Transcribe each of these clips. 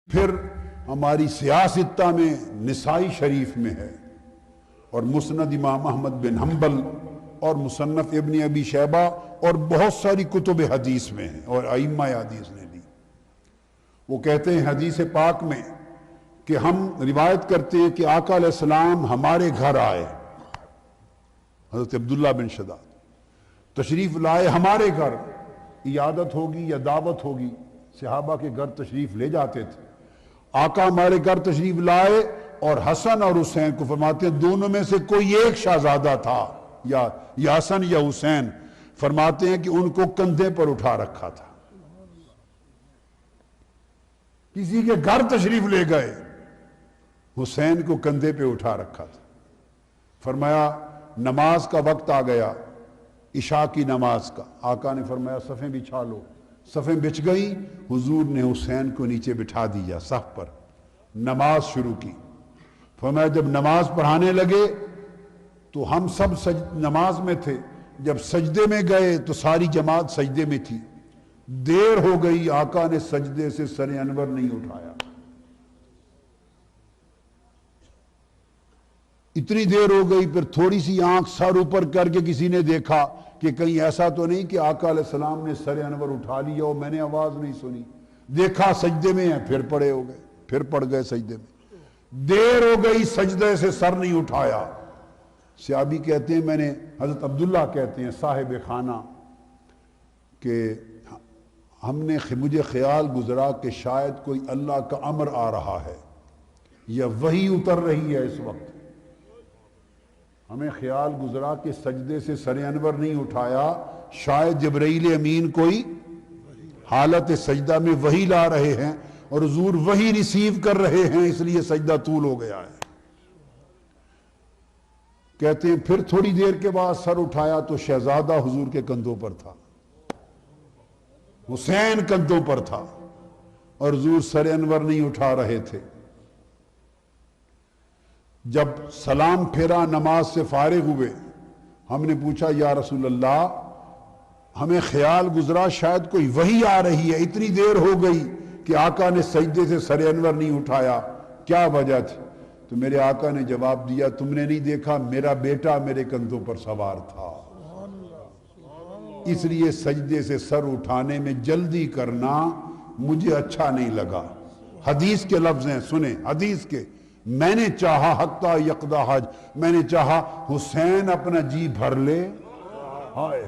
پھر ہماری سیاستہ میں نسائی شریف میں ہے، اور مسند امام احمد بن حنبل اور مصنف ابن ابی شیبہ اور بہت ساری کتب حدیث میں ہیں، اور ائمہ حدیث نے لی۔ وہ کہتے ہیں حدیث پاک میں کہ ہم روایت کرتے ہیں کہ آقا علیہ السلام ہمارے گھر آئے، حضرت عبداللہ بن شداد تشریف لائے ہمارے گھر، عیادت ہوگی یا دعوت ہوگی، صحابہ کے گھر تشریف لے جاتے تھے۔ آقا ہمارے گھر تشریف لائے اور حسن اور حسین کو فرماتے ہیں دونوں میں سے کوئی ایک شہزادہ تھا، یا حسن یا حسین، فرماتے ہیں کہ ان کو کندھے پر اٹھا رکھا تھا۔ کسی کے گھر تشریف لے گئے، حسین کو کندھے پہ اٹھا رکھا تھا۔ فرمایا نماز کا وقت آ گیا، عشاء کی نماز کا، آقا نے فرمایا صفیں بچھا لو، صفیں بچھ گئی، حضور نے حسین کو نیچے بٹھا دیا صف پر، نماز شروع کی۔ فرمایا جب نماز پڑھانے لگے تو ہم سب نماز میں تھے، جب سجدے میں گئے تو ساری جماعت سجدے میں تھی، دیر ہو گئی، آقا نے سجدے سے سر انور نہیں اٹھایا۔ اتنی دیر ہو گئی، پھر تھوڑی سی آنکھ سر اوپر کر کے کسی نے دیکھا کہ کہیں ایسا تو نہیں کہ آقا علیہ السلام نے سر انور اٹھا لیا اور میں نے آواز نہیں سنی، دیکھا سجدے میں ہیں، پھر پڑے ہو گئے، پھر پڑ گئے سجدے میں، دیر ہو گئی، سجدے سے سر نہیں اٹھایا۔ صحابی کہتے ہیں میں نے، حضرت عبداللہ کہتے ہیں صاحب خانہ، کہ مجھے خیال گزرا کہ شاید کوئی اللہ کا امر آ رہا ہے یا وحی اتر رہی ہے اس وقت۔ ہمیں خیال گزرا کہ سجدے سے سر انور نہیں اٹھایا، شاید جبرائیل امین کوئی حالت سجدہ میں وحی لا رہے ہیں اور حضور وحی ریسیو کر رہے ہیں، اس لیے سجدہ طول ہو گیا ہے۔ کہتے ہیں پھر تھوڑی دیر کے بعد سر اٹھایا تو شہزادہ حضور کے کندھوں پر تھا، حسین کندھوں پر تھا، اور حضور سر انور نہیں اٹھا رہے تھے۔ جب سلام پھیرا، نماز سے فارغ ہوئے، ہم نے پوچھا یا رسول اللہ ہمیں خیال گزرا شاید کوئی وحی آ رہی ہے، اتنی دیر ہو گئی کہ آقا نے سجدے سے سر انور نہیں اٹھایا، کیا وجہ تھی؟ تو میرے آقا نے جواب دیا تم نے نہیں دیکھا میرا بیٹا میرے کندھوں پر سوار تھا، اس لیے سجدے سے سر اٹھانے میں جلدی کرنا مجھے اچھا نہیں لگا۔ حدیث کے لفظ ہیں، سنیں حدیث کے، میں نے چاہا حتی یقضی حج، میں نے چاہا حسین اپنا جی بھر لے، ہائے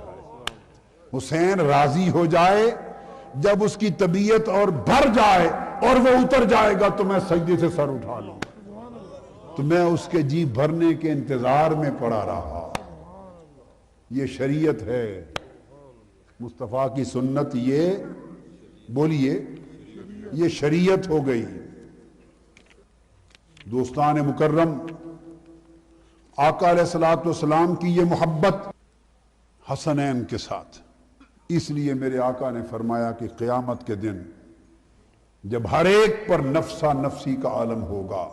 حسین راضی ہو جائے، جب اس کی طبیعت اور بھر جائے اور وہ اتر جائے گا تو میں سجدے سے سر اٹھا لوں، تو میں اس کے جی بھرنے کے انتظار میں پڑا رہا۔ یہ شریعت ہے، مصطفیٰ کی سنت، یہ بولیے یہ شریعت ہو گئی۔ دوستان مکرم، آقا علیہ السلام کی یہ محبت حسنین کے ساتھ، اس لیے میرے آقا نے فرمایا کہ قیامت کے دن جب ہر ایک پر نفسا نفسی کا عالم ہوگا،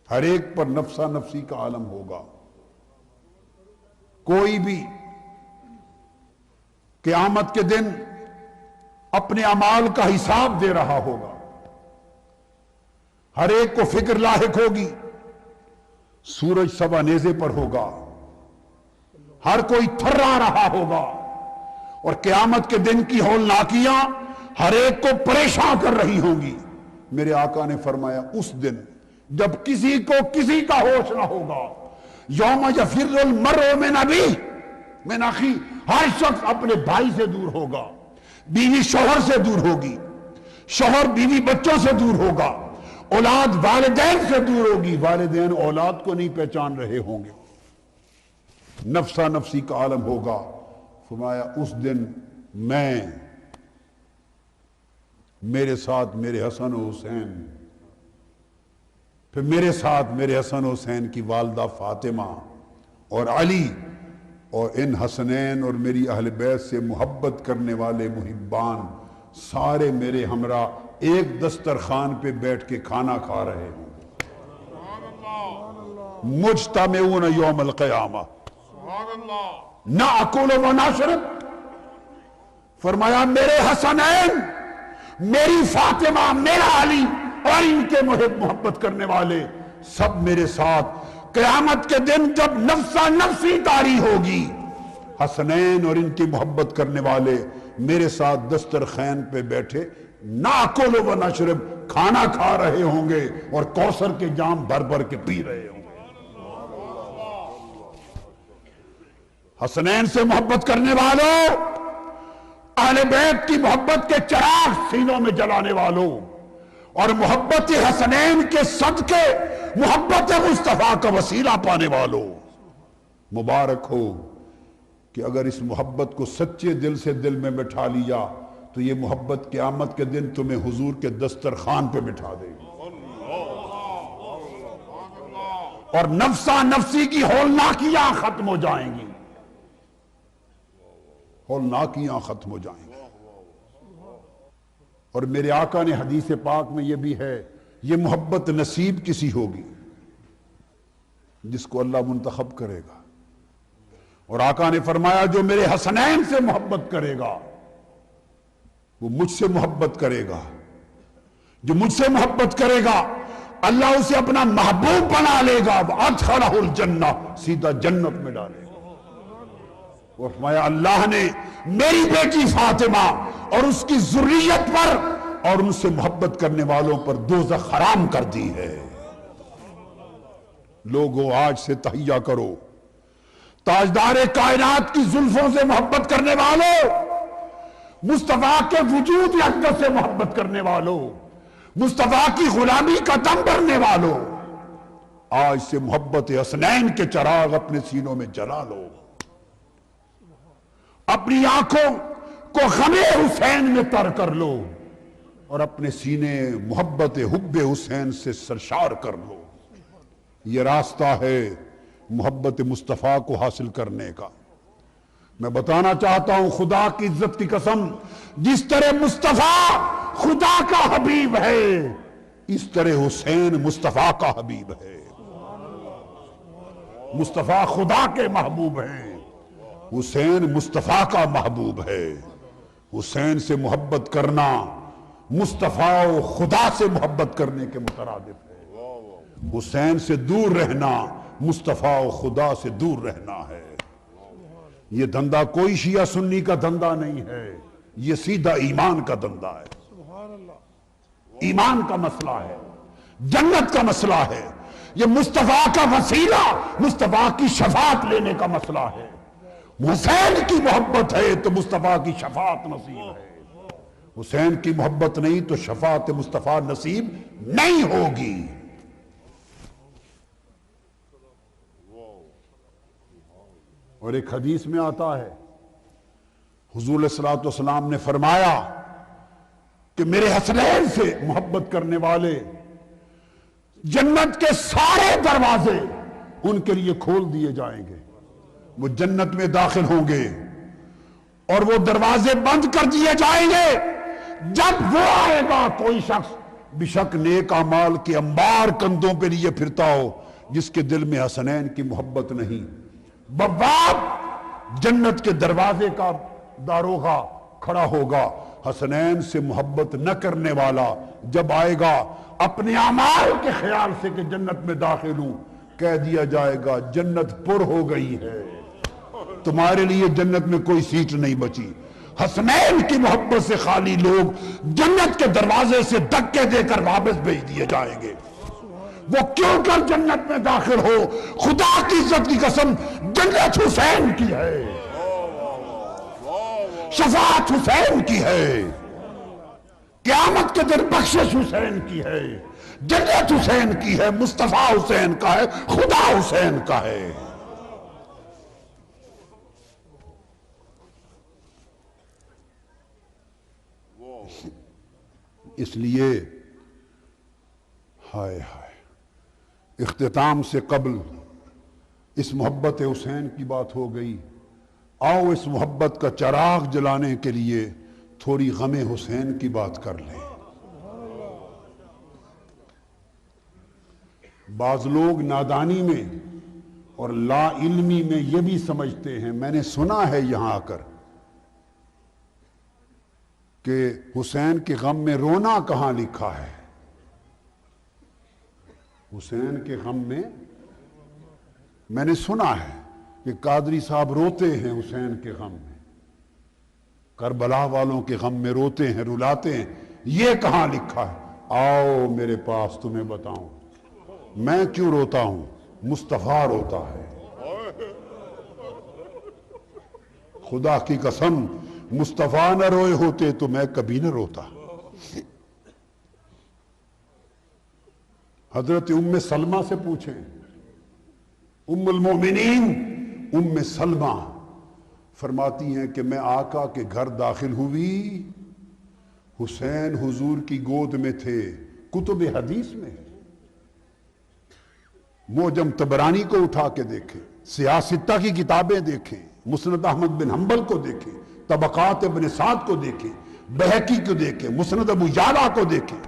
ہر ایک پر نفسا نفسی کا عالم ہوگا، کوئی بھی قیامت کے دن اپنے اعمال کا حساب دے رہا ہوگا، ہر ایک کو فکر لاحق ہوگی، سورج سوا نیزے پر ہوگا، ہر کوئی تھرا رہا ہوگا، اور قیامت کے دن کی ہولناکیاں ہر ایک کو پریشان کر رہی ہوں گی۔ میرے آقا نے فرمایا اس دن جب کسی کو کسی کا ہوش نہ ہوگا، یوم یفر المرء من ابیہ من اخیہ، ہر شخص اپنے بھائی سے دور ہوگا، بیوی شوہر سے دور ہوگی، شوہر بیوی بچوں سے دور ہوگا، اولاد والدین سے دور ہوگی، والدین اولاد کو نہیں پہچان رہے ہوں گے، نفسا نفسی کا عالم ہوگا۔ فرمایا اس دن میں، میرے ساتھ میرے حسن و حسین، پھر میرے ساتھ میرے حسن و حسین کی والدہ فاطمہ اور علی، اور ان حسنین اور میری اہل بیت سے محبت کرنے والے محبان سارے میرے ہمراہ ایک دسترخوان پہ بیٹھ کے کھانا کھا رہے ہوں، مجتمعون یوم القیامہ، نہ اکل و نہ شرب۔ فرمایا میرے حسنین میری فاطمہ، میرا علی اور ان کے محبت کرنے والے سب میرے ساتھ قیامت کے دن جب نفسا نفسی طاری ہوگی، حسنین اور ان کی محبت کرنے والے میرے ساتھ دسترخوان پہ بیٹھے ناکل و نشرب کھانا کھا رہے ہوں گے اور کوثر کے جام بھر بھر کے پی رہے ہوں گے۔ حسنین سے محبت کرنے والوں، اہل بیت کی محبت کے چراغ سینوں میں جلانے والوں، اور محبت حسنین کے صدقے محبت مصطفیٰ کا وسیلہ پانے والوں، مبارک ہو کہ اگر اس محبت کو سچے دل سے دل میں بٹھا لیا تو یہ محبت قیامت کے دن تمہیں حضور کے دسترخوان پہ بٹھا دے گی، اور نفسا نفسی کی ہولناکیاں ختم ہو جائیں گی، ہولناکیاں ختم ہو جائیں گی۔ اور میرے آقا نے حدیث پاک میں یہ بھی ہے، یہ محبت نصیب کسی ہوگی جس کو اللہ منتخب کرے گا، اور آقا نے فرمایا جو میرے حسنین سے محبت کرے گا وہ مجھ سے محبت کرے گا، جو مجھ سے محبت کرے گا اللہ اسے اپنا محبوب بنا لے گا، وَأَدْخَلَهُ الْجَنَّةَ سیدھا جنت میں ڈالے گا۔ اور فرمایا اللہ نے میری بیٹی فاطمہ اور اس کی ذریت پر اور ان سے محبت کرنے والوں پر دوزخ حرام کر دی ہے۔ لوگوں آج سے تہیہ کرو، تاجدار کائنات کی زلفوں سے محبت کرنے والوں، مصطفیٰ کے وجود اقدس سے محبت کرنے والوں، مصطفیٰ کی غلامی کا دم بھرنے والوں، آج سے محبت حسنین کے چراغ اپنے سینوں میں جلا لو، اپنی آنکھوں کو غم حسین میں تر کر لو اور اپنے سینے محبت حب حسین سے سرشار کر لو۔ یہ راستہ ہے محبت مصطفیٰ کو حاصل کرنے کا۔ میں بتانا چاہتا ہوں خدا کی عزت کی قسم، جس طرح مصطفیٰ خدا کا حبیب ہے اس طرح حسین مصطفیٰ کا حبیب ہے۔ مصطفیٰ خدا کے محبوب ہیں، حسین مصطفیٰ کا محبوب ہے۔ حسین سے محبت کرنا مصطفیٰ و خدا سے محبت کرنے کے مترادف ہے، حسین سے دور رہنا مصطفیٰ و خدا سے دور رہنا ہے۔ یہ دھندا کوئی شیعہ سنی کا دھندا نہیں ہے، یہ سیدھا ایمان کا دھندا ہے، ایمان کا مسئلہ ہے، جنت کا مسئلہ ہے، یہ مصطفیٰ کا وسیلہ، مصطفیٰ کی شفاعت لینے کا مسئلہ ہے۔ حسین کی محبت ہے تو مصطفیٰ کی شفاعت نصیب ہے، حسین کی محبت نہیں تو شفاعت مصطفیٰ نصیب نہیں ہوگی۔ اور ایک حدیث میں آتا ہے حضور علیہ الصلوۃ والسلام نے فرمایا کہ میرے حسنین سے محبت کرنے والے جنت کے سارے دروازے ان کے لیے کھول دیے جائیں گے، وہ جنت میں داخل ہوں گے اور وہ دروازے بند کر دیے جائیں گے۔ جب وہ آئے گا کوئی شخص بشک نیک اعمال کے انبار کندھوں پہ لیے پھرتا ہو، جس کے دل میں حسنین کی محبت نہیں، بواب جنت کے دروازے کا داروغہ کھڑا ہوگا، حسنین سے محبت نہ کرنے والا جب آئے گا اپنے اعمال کے خیال سے کہ جنت میں داخل ہوں، کہہ دیا جائے گا جنت پر ہو گئی ہے، تمہارے لیے جنت میں کوئی سیٹ نہیں بچی۔ حسنین کی محبت سے خالی لوگ جنت کے دروازے سے دھکے دے کر واپس بھیج دیے جائیں گے۔ وہ کیوں کر جنت میں داخل ہو، خدا کی عزت کی قسم جنت حسین کی ہے، شفاعت حسین کی ہے، قیامت کے دن بخشش حسین کی ہے، جنت حسین کی ہے، مصطفیٰ حسین کا ہے، خدا حسین کا ہے۔ اس لیے ہائے ہائے اختتام سے قبل اس محبت حسین کی بات ہو گئی، آؤ اس محبت کا چراغ جلانے کے لیے تھوڑی غم حسین کی بات کر لیں۔ بعض لوگ نادانی میں اور لا علمی میں یہ بھی سمجھتے ہیں، میں نے سنا ہے یہاں آ کر، کہ حسین کے غم میں رونا کہاں لکھا ہے؟ حسین کے غم میں نے سنا ہے کہ قادری صاحب روتے ہیں حسین کے غم میں، کربلا والوں کے غم میں روتے ہیں، رلاتے ہیں، یہ کہاں لکھا ہے؟ آؤ میرے پاس تمہیں بتاؤں میں کیوں روتا ہوں، مصطفیٰ روتا ہے۔ خدا کی قسم مصطفیٰ نہ روئے ہوتے تو میں کبھی نہ روتا۔ حضرت ام سلمہ سے پوچھیں، ام المومنین ام سلمہ فرماتی ہیں کہ میں آقا کے گھر داخل ہوئی، حسین حضور کی گود میں تھے، کتب حدیث میں معجم طبرانی کو اٹھا کے دیکھیں، سیاستہ کی کتابیں دیکھیں، مسند احمد بن حنبل کو دیکھیں، طبقات ابن سعد کو دیکھیں، بہقی کو دیکھیں، مسند ابو یعلا کو دیکھیں،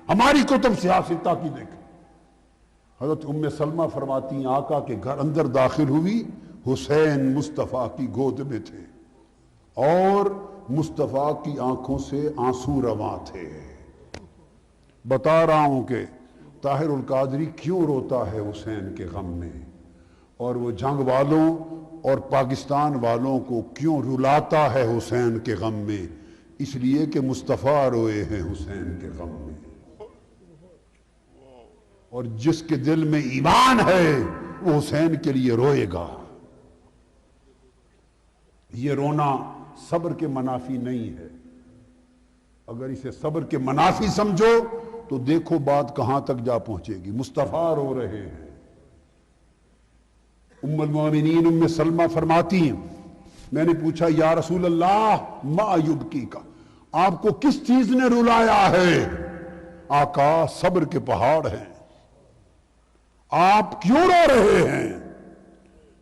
ہماری کتب سیاستہ کی دیکھیں۔ حضرت ام سلمہ فرماتی ہیں آقا کے گھر اندر داخل ہوئی، حسین مصطفیٰ کی گود میں تھے اور مصطفیٰ کی آنکھوں سے آنسو رواں تھے۔ بتا رہا ہوں کہ طاہر القادری کیوں روتا ہے حسین کے غم میں، اور وہ جنگ والوں اور پاکستان والوں کو کیوں رلاتا ہے حسین کے غم میں، اس لیے کہ مصطفیٰ روئے ہیں حسین کے غم میں۔ اور جس کے دل میں ایمان ہے وہ حسین کے لیے روئے گا۔ یہ رونا صبر کے منافی نہیں ہے، اگر اسے صبر کے منافی سمجھو تو دیکھو بات کہاں تک جا پہنچے گی۔ مصطفیٰ رو رہے ہیں۔ ام المومنین ام سلمہ فرماتی ہیں میں نے پوچھا یا رسول اللہ ما یبکی کا، آپ کو کس چیز نے رلایا ہے؟ آقا صبر کے پہاڑ ہیں، آپ کیوں رو رہے ہیں؟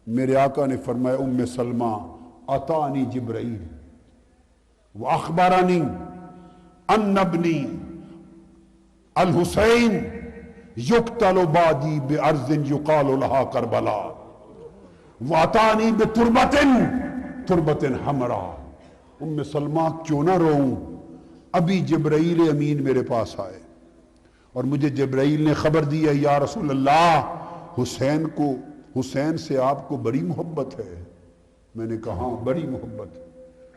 میرے آقا نے فرمایا ام سلمہ اتانی جبرائیل واخبرنی ان ابنی الحسین یقتل بعدی بارض یقال لها کربلا واتانی بتربت حمراء۔ ام سلمہ کیوں نہ روؤں؟ ابھی جبرائیل امین میرے پاس آئے اور مجھے جبرائیل نے خبر دی ہے یا رسول اللہ حسین سے آپ کو بڑی محبت ہے۔ میں نے کہا بڑی محبت ہے۔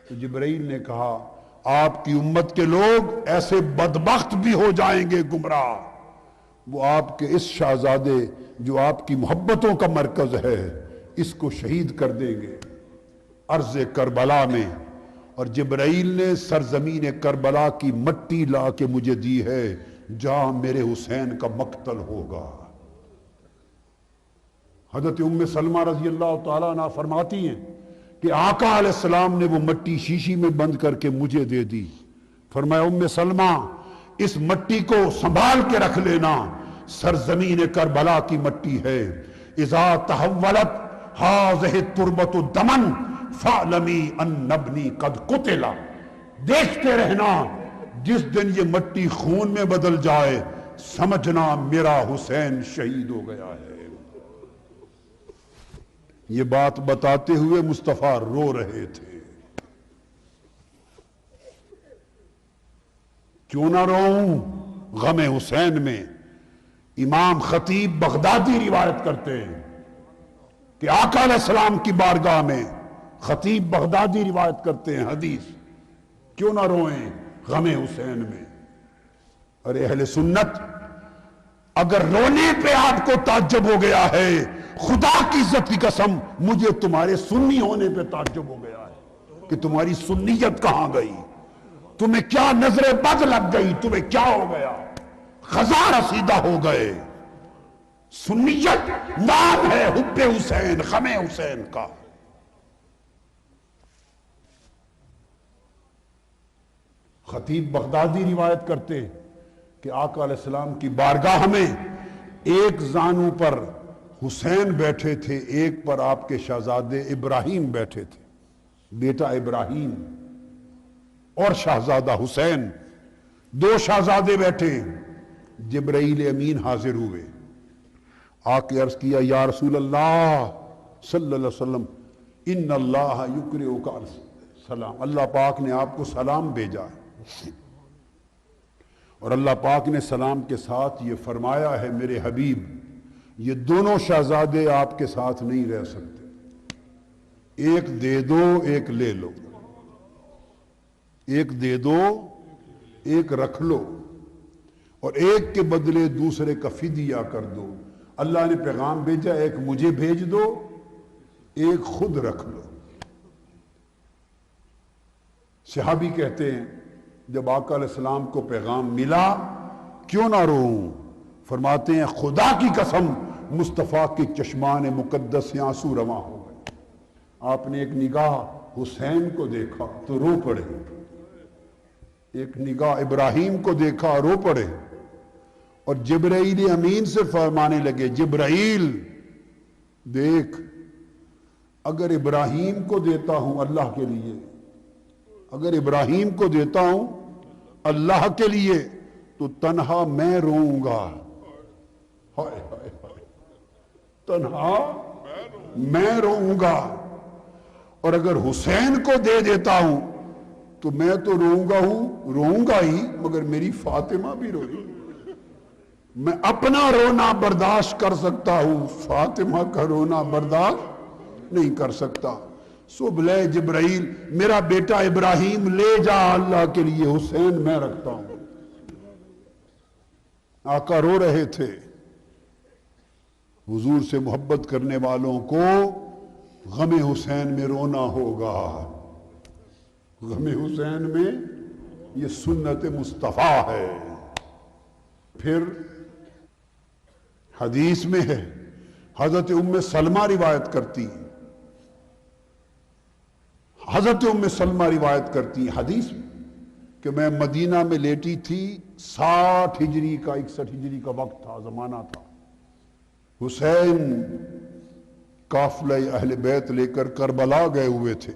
تو جبرائیل نے کہا آپ کی امت کے لوگ ایسے بدبخت بھی ہو جائیں گے گمراہ، وہ آپ کے اس شہزادے جو آپ کی محبتوں کا مرکز ہے اس کو شہید کر دیں گے ارض کربلا میں۔ اور جبرائیل نے سرزمین کربلا کی مٹی لا کے مجھے دی ہے جہاں میرے حسین کا مقتل ہوگا۔ حضرت ام سلمہ رضی اللہ تعالیٰ عنہ فرماتی ہیں کہ آقا علیہ السلام نے وہ مٹی شیشی میں بند کر کے مجھے دے دی۔ فرمایا ام سلمہ اس مٹی کو سنبھال کے رکھ لینا، سرزمین کربلا کی مٹی ہے۔ اذا تحولت هذه التربة دما فاعلمی ان ابنی قد قتل، دیکھتے رہنا جس دن یہ مٹی خون میں بدل جائے سمجھنا میرا حسین شہید ہو گیا ہے۔ یہ بات بتاتے ہوئے مصطفیٰ رو رہے تھے۔ کیوں نہ روؤں غم حسین میں؟ امام خطیب بغدادی روایت کرتے ہیں کہ آقا علیہ السلام کی بارگاہ میں خطیب بغدادی روایت کرتے ہیں حدیث، کیوں نہ روئیں غم حسین میں؟ اور اہل سنت اگر رونے پہ آپ کو تعجب ہو گیا ہے، خدا کی عزت کی قسم مجھے تمہارے سنی ہونے پہ تعجب ہو گیا ہے کہ تمہاری سنیت کہاں گئی، تمہیں کیا نظر بد لگ گئی، تمہیں کیا ہو گیا، خزاں رسیدہ ہو گئے۔ سنیت نام ہے حب حسین، غم حسین کا۔ خطیب بغدادی روایت کرتے کہ آقا علیہ السلام کی بارگاہ میں ایک زانو پر حسین بیٹھے تھے، ایک پر آپ کے شہزادے ابراہیم بیٹھے تھے، بیٹا ابراہیم اور شہزادہ حسین، دو شہزادے بیٹھے۔ جبرائیل امین حاضر ہوئے، آ کے عرض کیا یا رسول اللہ صلی اللہ علیہ وسلم ان اللہ یقرئک السلام، اللہ پاک نے آپ کو سلام بھیجا ہے۔ اور اللہ پاک نے سلام کے ساتھ یہ فرمایا ہے میرے حبیب یہ دونوں شہزادے آپ کے ساتھ نہیں رہ سکتے، ایک دے دو ایک لے لو، ایک دے دو ایک رکھ لو، اور ایک کے بدلے دوسرے کا فدیہ کر دو۔ اللہ نے پیغام بھیجا ایک مجھے بھیج دو ایک خود رکھ لو۔ صحابی کہتے ہیں جب آقا علیہ السلام کو پیغام ملا کیوں نہ روؤں، فرماتے ہیں خدا کی قسم مصطفیٰ کی چشمان مقدس سے آنسو رواں ہو گئے۔ آپ نے ایک نگاہ حسین کو دیکھا تو رو پڑے، ایک نگاہ ابراہیم کو دیکھا رو پڑے، اور جبرائیل امین سے فرمانے لگے جبرائیل دیکھ اگر ابراہیم کو دیتا ہوں اللہ کے لیے، اگر ابراہیم کو دیتا ہوں اللہ کے لیے تو تنہا میں روؤں گا، ہائے ہائے ہائے، تنہا میں روؤں گا، اور اگر حسین کو دے دیتا ہوں تو میں تو روؤں گا ہی مگر میری فاطمہ بھی روئی، میں اپنا رونا برداشت کر سکتا ہوں فاطمہ کا رونا برداشت نہیں کر سکتا۔ سو بلے جبرائیل میرا بیٹا ابراہیم لے جا اللہ کے لیے، حسین میں رکھتا ہوں۔ آقا رو رہے تھے۔ حضور سے محبت کرنے والوں کو غم حسین میں رونا ہوگا، غم حسین میں، یہ سنت مصطفیٰ ہے۔ پھر حدیث میں ہے، حضرت ام سلمہ روایت کرتی، حضرت ام سلمہ روایت کرتی حدیث میں کہ میں مدینہ میں لیٹی تھی، 60 ہجری کا 61 ہجری کا وقت تھا، زمانہ تھا، حسین قافلہ اہل بیت لے کر کربلا گئے ہوئے تھے،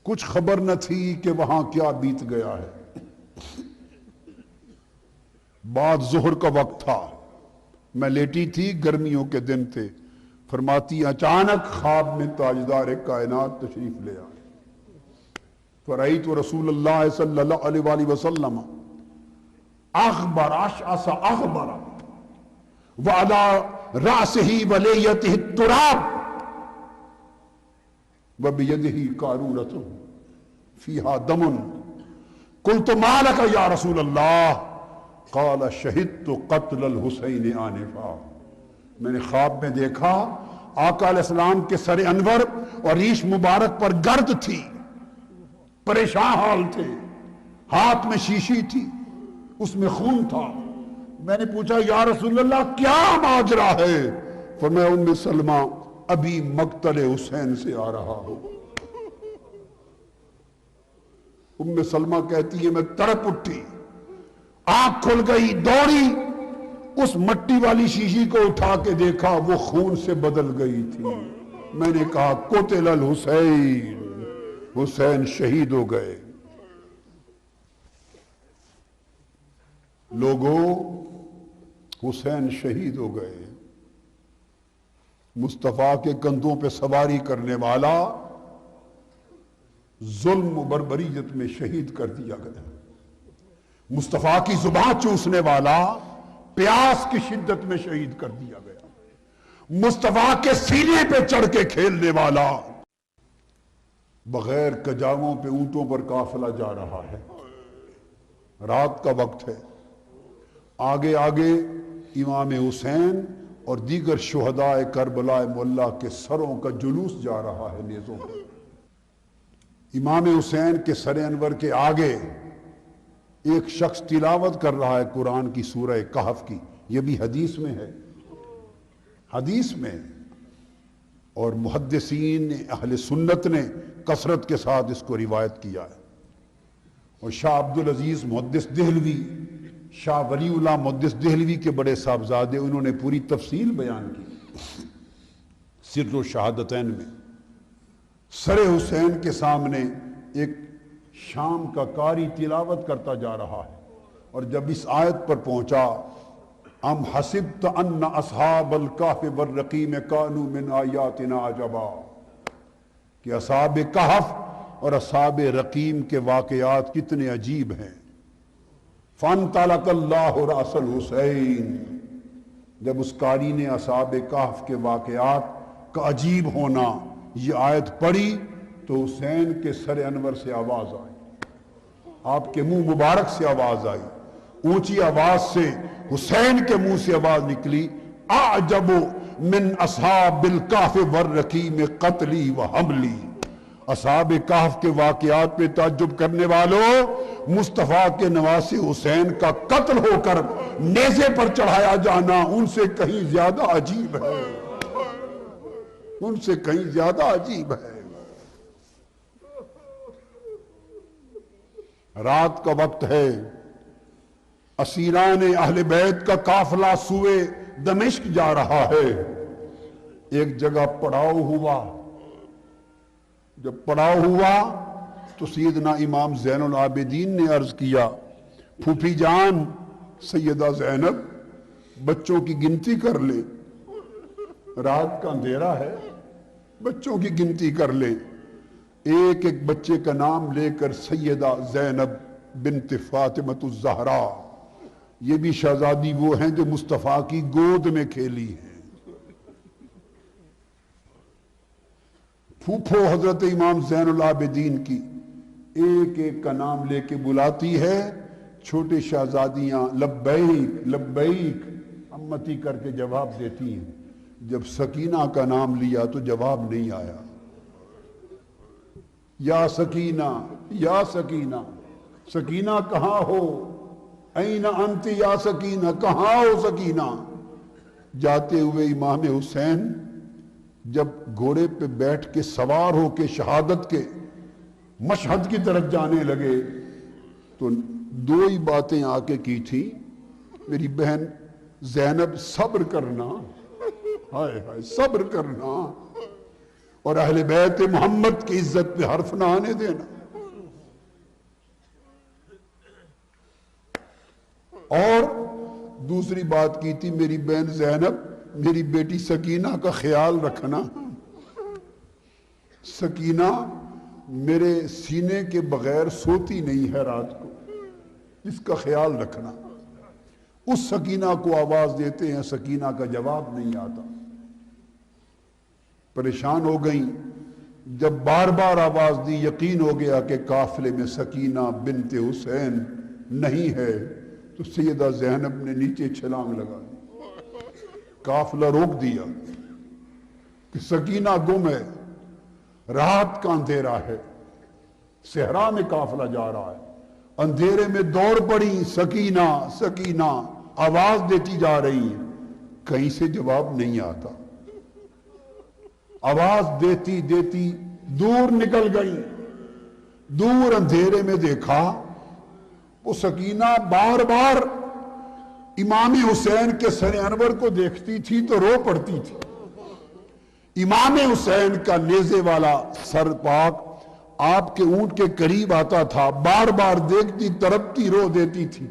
کچھ خبر نہ تھی کہ وہاں کیا بیت گیا ہے۔ بعد ظہر کا وقت تھا، میں لیٹی تھی، گرمیوں کے دن تھے، فرماتی اچانک خواب میں تاجدار کائنات تشریف لے آئے، فرأیت رسول اللہ صلی اللہ علیہ وآلہ وسلم اخبر اشعث اخبر وعلى رأسه ولیته التراب وبیده قارورة فيها دم قلت ما لك یا رسول اللہ قال شہدت قتل الحسین آنفا، میں نے خواب میں دیکھا آقا علیہ السلام کے سر انور اور ریش مبارک پر گرد تھی، پریشان حال تھے، ہاتھ میں شیشی تھی، اس میں خون تھا۔ میں نے پوچھا یا رسول اللہ کیا ماجرا ہے؟ فرمایا ام سلمہ ابھی مقتل حسین سے آ رہا ہو۔ ام سلمہ کہتی ہے میں تڑپ اٹھی، آنکھ کھل گئی، دوڑی، اس مٹی والی شیشی کو اٹھا کے دیکھا وہ خون سے بدل گئی تھی۔ میں نے کہا قتل الحسین، حسین شہید ہو گئے۔ لوگوں حسین شہید ہو گئے، مصطفیٰ کے کندھوں پہ سواری کرنے والا ظلم و بربریت میں شہید کر دیا گیا، مصطفیٰ کی زبان چوسنے والا پیاس کی شدت میں شہید کر دیا گیا، مصطفیٰ کے سینے پہ چڑھ کے کھیلنے والا بغیر کجاووں پہ اونٹوں پر قافلہ جا رہا ہے، رات کا وقت ہے، آگے آگے امام حسین اور دیگر شہداء کربلا معلیٰ کے سروں کا جلوس جا رہا ہے نیزوں پر۔ امام حسین کے سر انور کے آگے ایک شخص تلاوت کر رہا ہے قرآن کی سورہ کہف کی، یہ بھی حدیث میں ہے، حدیث میں، اور محدثین اہل سنت نے کثرت کے ساتھ اس کو روایت کیا ہے۔ اور شاہ عبدالعزیز محدث دہلوی، شاہ ولی اللہ محدث دہلوی کے بڑے صاحبزادے، انہوں نے پوری تفصیل بیان کی سر و شہادتین میں۔ سر حسین کے سامنے ایک شام کا قاری تلاوت کرتا جا رہا ہے، اور جب اس آیت پر پہنچا ام حسبت ان اصحاب الکہف والرقیم کانوا من آیاتنا عجبا، کہ اصحاب کہف اور اصحاب رقیم کے واقعات کتنے عجیب ہیں۔ فانطلق اللہ رأس الحسین، جب اس قاری نے اصحاب کہف کے واقعات کا عجیب ہونا یہ آیت پڑھی تو حسین کے سر انور سے آواز آئی، آپ کے منہ مبارک سے آواز آئی، اونچی آواز سے حسین کے منہ سے آواز نکلی، اعجب من اصحاب الکہف والرقیم قتلی و حملی۔ اصحاب کہف کے واقعات پہ تعجب کرنے والوں، مصطفیٰ کے نواسے حسین کا قتل ہو کر نیزے پر چڑھایا جانا ان سے کہیں زیادہ عجیب ہے، ان سے کہیں زیادہ عجیب ہے۔ رات کا وقت ہے، اسیران اہل بیت کا قافلہ سوئے دمشق جا رہا ہے۔ ایک جگہ پڑاؤ ہوا، جب پڑاؤ ہوا تو سیدنا امام زین العابدین نے عرض کیا، پھوپھی جان سیدہ زینب بچوں کی گنتی کر لے، رات کا اندھیرا ہے، بچوں کی گنتی کر لے۔ ایک ایک بچے کا نام لے کر سیدہ زینب بنت فاطمۃ الزہرا، یہ بھی شہزادی وہ ہیں جو مصطفیٰ کی گود میں کھیلی ہیں، پھوپھو حضرت امام زین العابدین کی، ایک ایک کا نام لے کے بلاتی ہے۔ چھوٹی شہزادیاں لبیک لبیک امتی کر کے جواب دیتی ہیں۔ جب سکینہ کا نام لیا تو جواب نہیں آیا، یا سکینہ یا سکینہ، سکینہ کہاں ہو، این انت یا سکینہ، کہاں ہو سکینہ۔ جاتے ہوئے امام حسین جب گھوڑے پہ بیٹھ کے سوار ہو کے شہادت کے مشہد کی طرف جانے لگے تو دو ہی باتیں آ کے کی تھی، میری بہن زینب صبر کرنا، ہائے ہائے صبر کرنا، اور اہل بیت محمد کی عزت پہ حرف نہ آنے دینا، اور دوسری بات کی تھی، میری بہن زینب میری بیٹی سکینہ کا خیال رکھنا، سکینہ میرے سینے کے بغیر سوتی نہیں ہے رات کو، اس کا خیال رکھنا۔ اس سکینہ کو آواز دیتے ہیں، سکینہ کا جواب نہیں آتا، پریشان ہو گئیں۔ جب بار بار آواز دی یقین ہو گیا کہ قافلے میں سکینہ بنت حسین نہیں ہے تو سیدہ زینب نے نیچے چھلانگ لگا دی، قافلہ روک دیا کہ سکینہ گم ہے، رات کا اندھیرا ہے، صحرا میں قافلہ جا رہا ہے، اندھیرے میں دوڑ پڑی، سکینہ سکینہ آواز دیتی جا رہی ہے، کہیں سے جواب نہیں آتا، آواز دیتی دیتی دور نکل گئی، دور اندھیرے میں دیکھا وہ سکینہ بار بار امام حسین کے سر انور کو دیکھتی تھی تو رو پڑتی تھی۔ امام حسین کا نیزے والا سر پاک آپ کے اونٹ کے قریب آتا تھا، بار بار دیکھتی تڑپتی رو دیتی تھی۔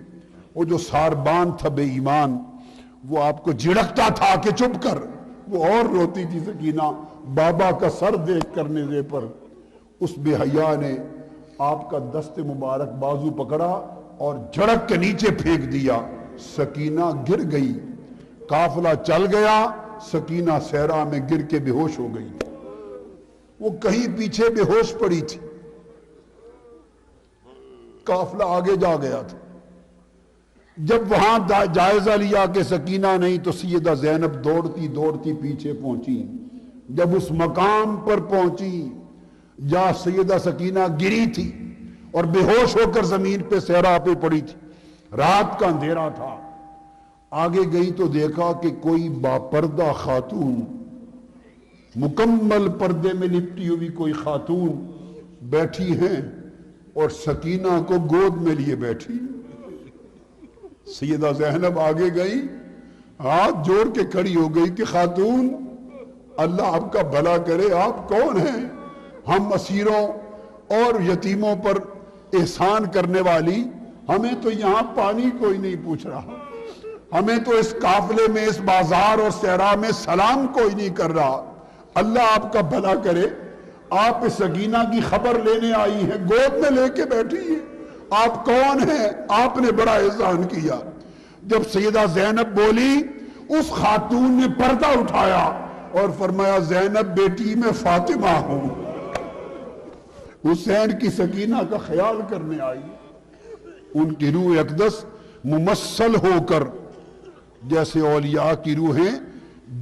وہ جو ساربان تھا بے ایمان وہ آپ کو جھڑکتا تھا کہ چپ کر، وہ اور روتی تھی سکینہ بابا کا سر دیکھ کر نیزے پر۔ اس بے حیا نے آپ کا دست مبارک بازو پکڑا اور جھڑک کے نیچے پھینک دیا، سکینہ گر گئی، قافلہ چل گیا، سکینہ صحرا میں گر کے بے ہوش ہو گئی، وہ کہیں پیچھے بے ہوش پڑی تھی، قافلہ آگے جا گیا تھا۔ جب وہاں جائزہ لیا کہ سکینہ نہیں تو سیدہ زینب دوڑتی دوڑتی پیچھے پہنچی۔ جب اس مقام پر پہنچی جہاں سیدہ سکینہ گری تھی اور بے ہوش ہو کر زمین پہ صحرا پہ پڑی تھی، رات کا اندھیرا تھا، آگے گئی تو دیکھا کہ کوئی باپردہ خاتون، مکمل پردے میں لپٹی ہوئی کوئی خاتون بیٹھی ہیں اور سکینہ کو گود میں لیے بیٹھی۔ سیدہ زینب آگے گئی، ہاتھ جوڑ کے کھڑی ہو گئی کہ خاتون اللہ آپ کا بھلا کرے، آپ کون ہیں؟ ہم اسیروں اور یتیموں پر احسان کرنے والی، ہمیں تو یہاں پانی کوئی نہیں پوچھ رہا، ہمیں تو اس قافلے میں اس بازار اور صحرا میں سلام کوئی نہیں کر رہا، اللہ آپ کا بھلا کرے، آپ سکینہ کی خبر لینے آئی ہیں، گود میں لے کے بیٹھی ہیں، آپ کون ہیں؟ آپ نے بڑا احسان کیا۔ جب سیدہ زینب بولی، اس خاتون نے پردہ اٹھایا اور فرمایا زینب بیٹی میں فاطمہ ہوں، حسین کی سکینہ کا خیال کرنے آئی۔ ان کی روح اقدس ممثل ہو کر، جیسے اولیاء کی روحیں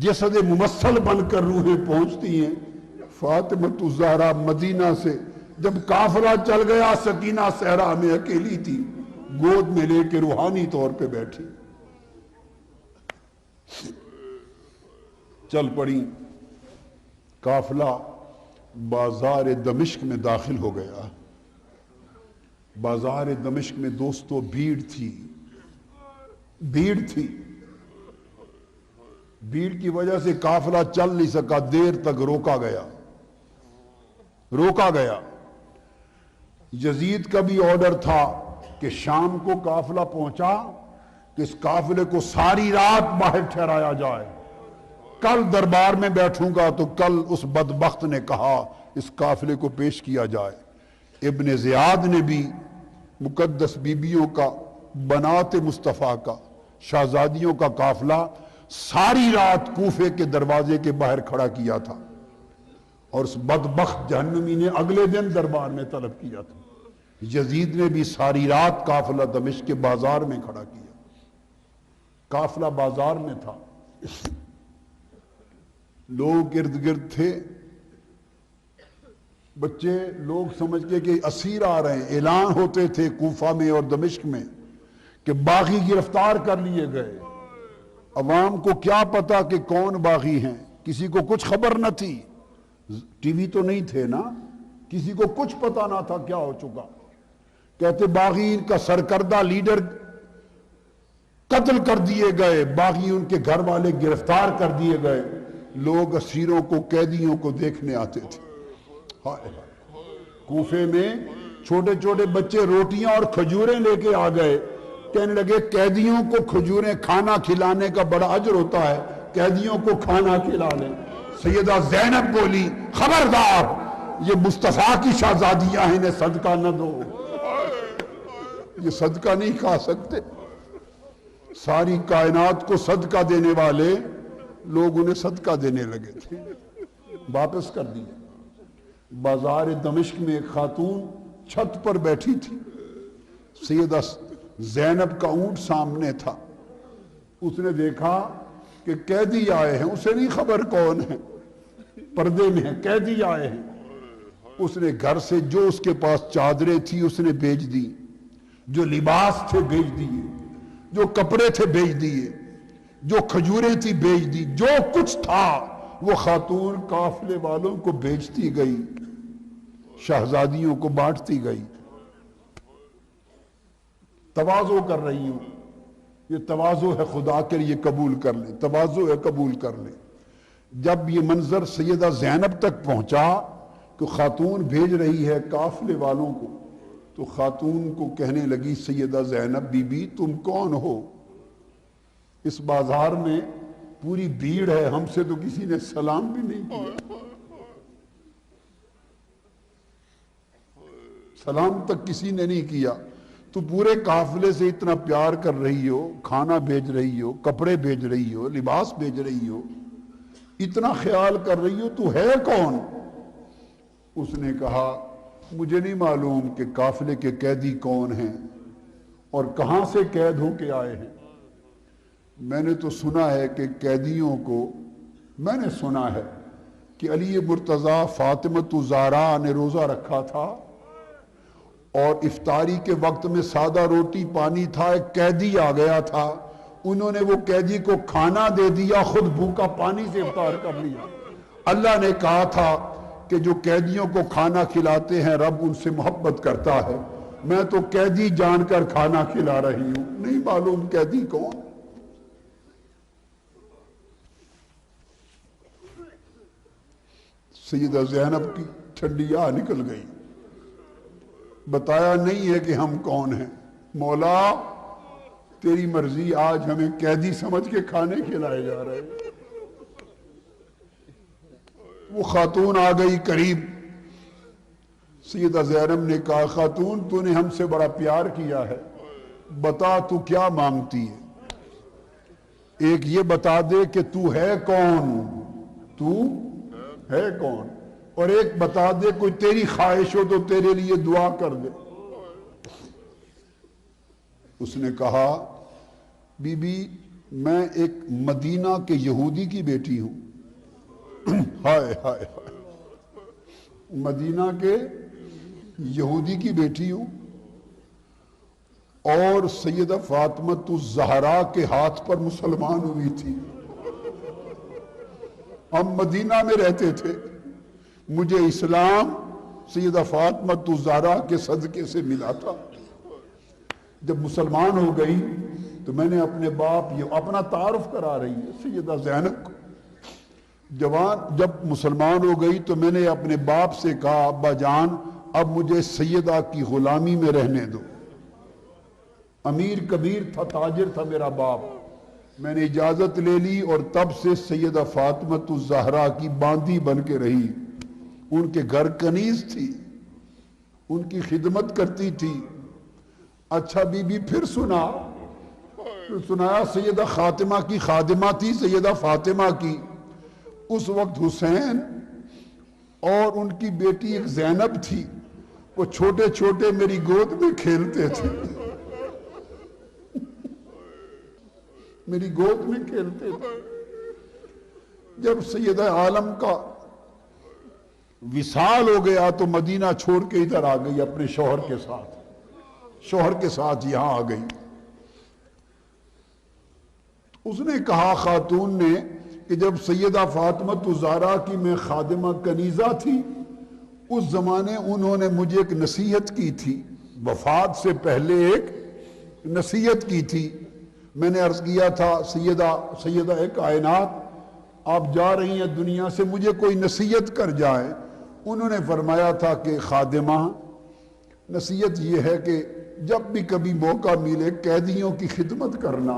جسد ممثل بن کر روحیں پہنچتی ہیں، فاطمہ الزہرا مدینہ سے جب قافلہ چل گیا، سکینہ صحرا میں اکیلی تھی، گود میں لے کے روحانی طور پہ بیٹھی، چل پڑی۔ قافلہ بازار دمشق میں داخل ہو گیا۔ بازار دمشق میں دوستو بھیڑ تھی، بھیڑ تھی، بھیڑ کی وجہ سے قافلہ چل نہیں سکا، دیر تک روکا گیا، روکا گیا۔ یزید کا بھی آرڈر تھا کہ شام کو قافلہ پہنچا کہ اس قافلے کو ساری رات باہر ٹھہرایا جائے، کل دربار میں بیٹھوں گا تو کل اس بدبخت نے کہا اس قافلے کو پیش کیا جائے۔ ابن زیاد نے بھی مقدس بیبیوں کا، بنات مصطفیٰ کا، شہزادیوں کا قافلہ ساری رات کوفے کے دروازے کے باہر کھڑا کیا تھا، اور اس بدبخت جہنمی نے اگلے دن دربار میں طلب کیا تھا۔ یزید نے بھی ساری رات قافلہ دمشق کے بازار میں کھڑا کیا، قافلہ بازار میں تھا، لوگ ارد گرد تھے، بچے لوگ سمجھ کے کہ اسیر آ رہے ہیں، اعلان ہوتے تھے کوفہ میں اور دمشق میں کہ باغی گرفتار کر لیے گئے۔ عوام کو کیا پتا کہ کون باغی ہیں، کسی کو کچھ خبر نہ تھی، ٹی وی تو نہیں تھے نا، کسی کو کچھ پتا نہ تھا کیا ہو چکا۔ کہتے باغی کا سرکردہ لیڈر قتل کر دیے گئے، باغی ان کے گھر والے گرفتار کر دیے گئے۔ لوگ اسیروں کو، قیدیوں کو دیکھنے آتے تھے۔ کوفے میں چھوٹے چھوٹے بچے روٹیاں اور کھجوریں لے کے آ گئے، کہنے لگے قیدیوں کو کھجوریں کھانا کھلانے کا بڑا اجر ہوتا ہے، قیدیوں کو کھانا کھلا لیں۔ سیدہ زینب بولی خبردار، یہ مصطفیٰ کی شہزادیاں ہیں، انہیں صدقہ نہ دو، یہ صدقہ نہیں کھا سکتے۔ ساری کائنات کو صدقہ دینے والے لوگ انہیں صدقہ دینے لگے تھے، واپس کر دیا۔ بازار دمشق میں ایک خاتون چھت پر بیٹھی تھی، سیدہ زینب کا اونٹ سامنے تھا، اس نے دیکھا کہ قیدی آئے ہیں، اسے نہیں خبر کون ہے، پردے میں ہیں، قیدی آئے ہیں۔ اس نے گھر سے جو اس کے پاس چادریں تھی اس نے بیچ دی، جو لباس تھے بیچ دیے، جو کپڑے تھے بیچ دیے، جو کھجوریں تھی بیچ دی، جو کچھ تھا وہ خاتون قافلے والوں کو بیچتی گئی، شہزادیوں کو بانٹتی گئی۔ تواضع کر رہی ہوں، یہ تواضع ہے، خدا کے لیے قبول کر لیں، تواضع ہے، قبول کر لیں۔ جب یہ منظر سیدہ زینب تک پہنچا کہ خاتون بھیج رہی ہے قافلے والوں کو، تو خاتون کو کہنے لگی سیدہ زینب بی بی تم کون ہو؟ اس بازار میں پوری بھیڑ ہے، ہم سے تو کسی نے سلام بھی نہیں کیا، سلام تک کسی نے نہیں کیا۔ تو پورے قافلے سے اتنا پیار کر رہی ہو، کھانا بھیج رہی ہو، کپڑے بھیج رہی ہو، لباس بھیج رہی ہو، اتنا خیال کر رہی ہو، تو ہے کون؟ اس نے کہا مجھے نہیں معلوم کہ قافلے کے قیدی کون ہیں اور کہاں سے قید ہو کے آئے ہیں۔ میں نے تو سنا ہے کہ قیدیوں کو، میں نے سنا ہے کہ علی مرتضیٰ فاطمۃ الزہرا نے روزہ رکھا تھا اور افطاری کے وقت میں سادہ روٹی پانی تھا، ایک قیدی آ گیا تھا، انہوں نے وہ قیدی کو کھانا دے دیا، خود بھوکا پانی سے افطار کر لیا۔ اللہ نے کہا تھا کہ جو قیدیوں کو کھانا کھلاتے ہیں رب ان سے محبت کرتا ہے، میں تو قیدی جان کر کھانا کھلا رہی ہوں، نہیں معلوم قیدی کون۔ سیدہ زینب کی ٹھنڈی آہ نکل گئی، بتایا نہیں ہے کہ ہم کون ہیں، مولا تیری مرضی، آج ہمیں قیدی سمجھ کے کھانے کھلائے جا رہے ہیں۔ وہ خاتون آ گئی قریب، سیدہ زینب نے کہا خاتون تو نے ہم سے بڑا پیار کیا ہے، بتا تو کیا مانگتی ہے؟ ایک یہ بتا دے کہ تو ہے کون، تو ہے کون، اور ایک بتا دے کوئی تیری خواہش ہو تو تیرے لیے دعا کر دے۔ اس نے کہا بی بی میں ایک مدینہ کے یہودی کی بیٹی ہوں۔ ہائے ہائے ہائے، مدینہ کے یہودی کی بیٹی ہوں اور سیدہ فاطمہ الزہرا کے ہاتھ پر مسلمان ہوئی تھی۔ ہم مدینہ میں رہتے تھے، مجھے اسلام سیدہ فاطمہ الزہرا کے صدقے سے ملا تھا۔ جب مسلمان ہو گئی تو میں نے اپنے باپ، یہ اپنا تعارف کرا رہی ہے سیدہ زینب کو، جب مسلمان ہو گئی تو میں نے اپنے باپ سے کہا ابا جان اب مجھے سیدہ کی غلامی میں رہنے دو۔ امیر کبیر تھا، تاجر تھا میرا باپ، میں نے اجازت لے لی اور تب سے سیدہ فاطمہ الزہرا کی باندی بن کے رہی۔ ان کے گھر کنیز تھی، ان کی خدمت کرتی تھی۔ اچھا بی بی پھر سنایا سیدہ فاطمہ کی خادمہ تھی سیدہ فاطمہ کی، اس وقت حسین اور ان کی بیٹی ایک زینب تھی، وہ چھوٹے چھوٹے میری گود میں کھیلتے تھے، میری گود میں کھیلتے تھے۔ جب سیدہ عالم کا وصال ہو گیا تو مدینہ چھوڑ کے ادھر آ گئی اپنے شوہر کے ساتھ یہاں آ گئی۔ اس نے کہا خاتون نے کہ جب سیدہ فاطمہ الزہرا کی میں خادمہ کنیزہ تھی اس زمانے انہوں نے مجھے ایک نصیحت کی تھی، وفات سے پہلے ایک نصیحت کی تھی۔ میں نے عرض کیا تھا سیدہ کائنات آپ جا رہی ہیں دنیا سے، مجھے کوئی نصیحت کر جائے۔ انہوں نے فرمایا تھا کہ خادمہ نصیحت یہ ہے کہ جب بھی کبھی موقع ملے قیدیوں کی خدمت کرنا۔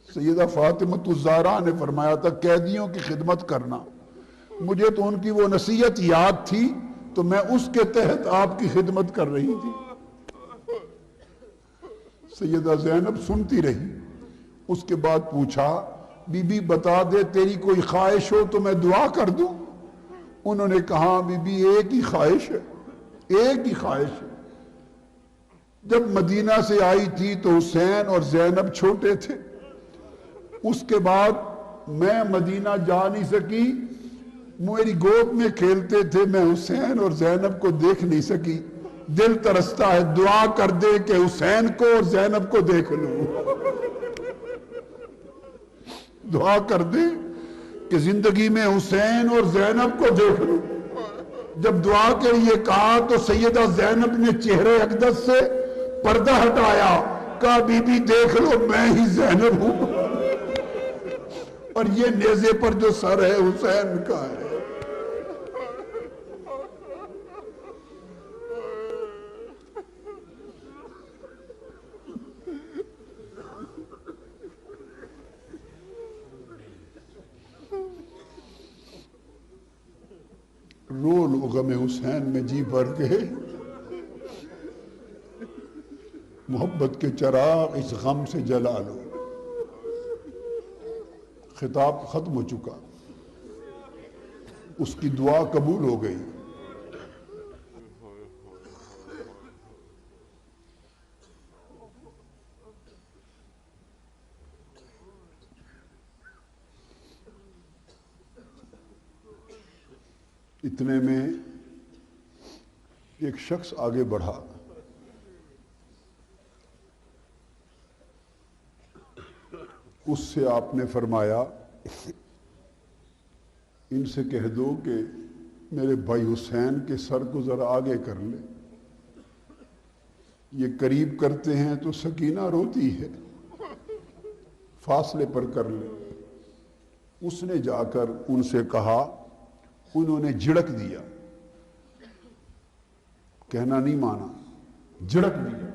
سیدہ فاطمہ الزہرا نے فرمایا تھا قیدیوں کی خدمت کرنا، مجھے تو ان کی وہ نصیحت یاد تھی تو میں اس کے تحت آپ کی خدمت کر رہی تھی۔ سیدہ زینب سنتی رہی، اس کے بعد پوچھا بی بی بتا دے تیری کوئی خواہش ہو تو میں دعا کر دوں؟ انہوں نے کہا بی بی ایک ہی خواہش ہے، ایک ہی خواہش ہے۔ جب مدینہ سے آئی تھی تو حسین اور زینب چھوٹے تھے، اس کے بعد میں مدینہ جا نہیں سکی، میری گود میں کھیلتے تھے، میں حسین اور زینب کو دیکھ نہیں سکی۔ دل ترستا ہے دعا کر دے کہ حسین کو اور زینب کو دیکھ لوں، دعا کر دے کہ زندگی میں حسین اور زینب کو دیکھ لوں۔ جب دعا کے لیے کہا تو سیدہ زینب نے چہرے اقدس سے پردہ ہٹایا، کہا بی بی دیکھ لو میں ہی زینب ہوں، اور یہ نیزے پر جو سر ہے حسین کا ہے۔ رو لو غم حسین میں جی بھر کے، محبت کے چراغ اس غم سے جلا لو۔ خطاب ختم ہو چکا، اس کی دعا قبول ہو گئی۔ اتنے میں ایک شخص آگے بڑھا، اس سے آپ نے فرمایا ان سے کہہ دو کہ میرے بھائی حسین کے سر کو ذرا آگے کر لے، یہ قریب کرتے ہیں تو سکینہ روتی ہے، فاصلے پر کر لے۔ اس نے جا کر ان سے کہا، انہوں نے جھڑک دیا، کہنا نہیں مانا، جھڑک دیا۔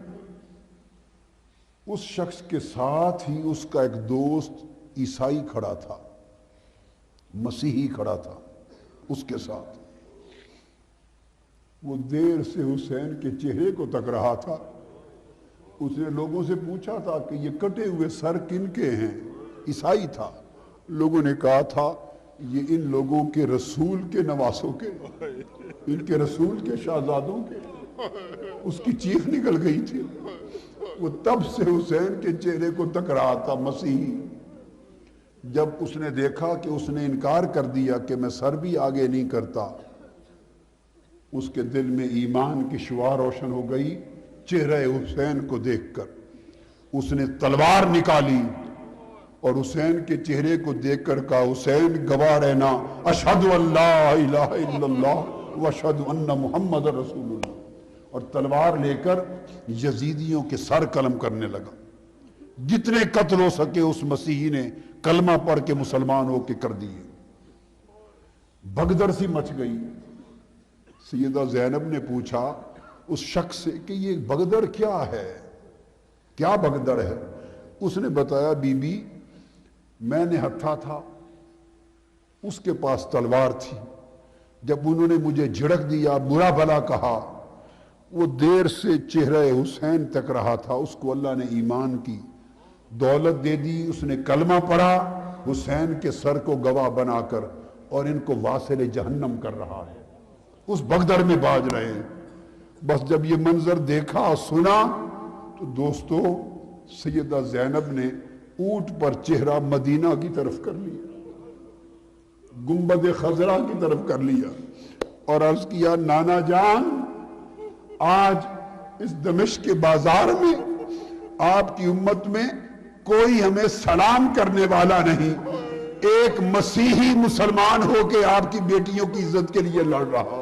اس شخص کے ساتھ ہی اس کا ایک دوست عیسائی کھڑا تھا، مسیحی کھڑا تھا اس کے ساتھ، وہ دیر سے حسین کے چہرے کو تک رہا تھا۔ اس نے لوگوں سے پوچھا تھا کہ یہ کٹے ہوئے سر کن کے ہیں؟ عیسائی تھا۔ لوگوں نے کہا تھا یہ ان لوگوں کے رسول کے نواسوں کے، ان کے رسول کے شہزادوں کے۔ اس کی چیخ نکل گئی تھی۔ وہ تب سے حسین کے چہرے کو تک رہا تھا، مسیحی۔ جب اس نے دیکھا کہ اس نے انکار کر دیا کہ میں سر بھی آگے نہیں کرتا، اس کے دل میں ایمان کی شعاع روشن ہو گئی چہرہ حسین کو دیکھ کر۔ اس نے تلوار نکالی اور حسین کے چہرے کو دیکھ کر کہا حسین گواہ رہنا اشہد ان لا الہ الا اللہ واشہد ان محمد رسول اللہ، اور تلوار لے کر یزیدیوں کے سر قلم کرنے لگا۔ جتنے قتل ہو سکے اس مسیحی نے کلمہ پڑھ کے مسلمان ہو کے کر دیے۔ بھگدڑ سی مچ گئی۔ سیدہ زینب نے پوچھا اس شخص سے کہ یہ بھگدڑ کیا ہے، کیا بھگدڑ ہے؟ اس نے بتایا بی بی میں نے ہتھا تھا، اس کے پاس تلوار تھی، جب انہوں نے مجھے جھڑک دیا، برا بھلا کہا، وہ دیر سے چہرہ حسین تک رہا تھا، اس کو اللہ نے ایمان کی دولت دے دی، اس نے کلمہ پڑھا حسین کے سر کو گواہ بنا کر، اور ان کو واصل جہنم کر رہا ہے، اس بھگدڑ میں باز رہے ہیں۔ بس جب یہ منظر دیکھا سنا تو دوستو سیدہ زینب نے اونٹ پر چہرہ مدینہ کی طرف کر لیا، گنبد خضرا کی طرف کر لیا، اور عرض کیا نانا جان آج اس دمشق کے بازار میں آپ کی امت میں کوئی ہمیں سلام کرنے والا نہیں، ایک مسیحی مسلمان ہو کے آپ کی بیٹیوں کی عزت کے لیے لڑ رہا۔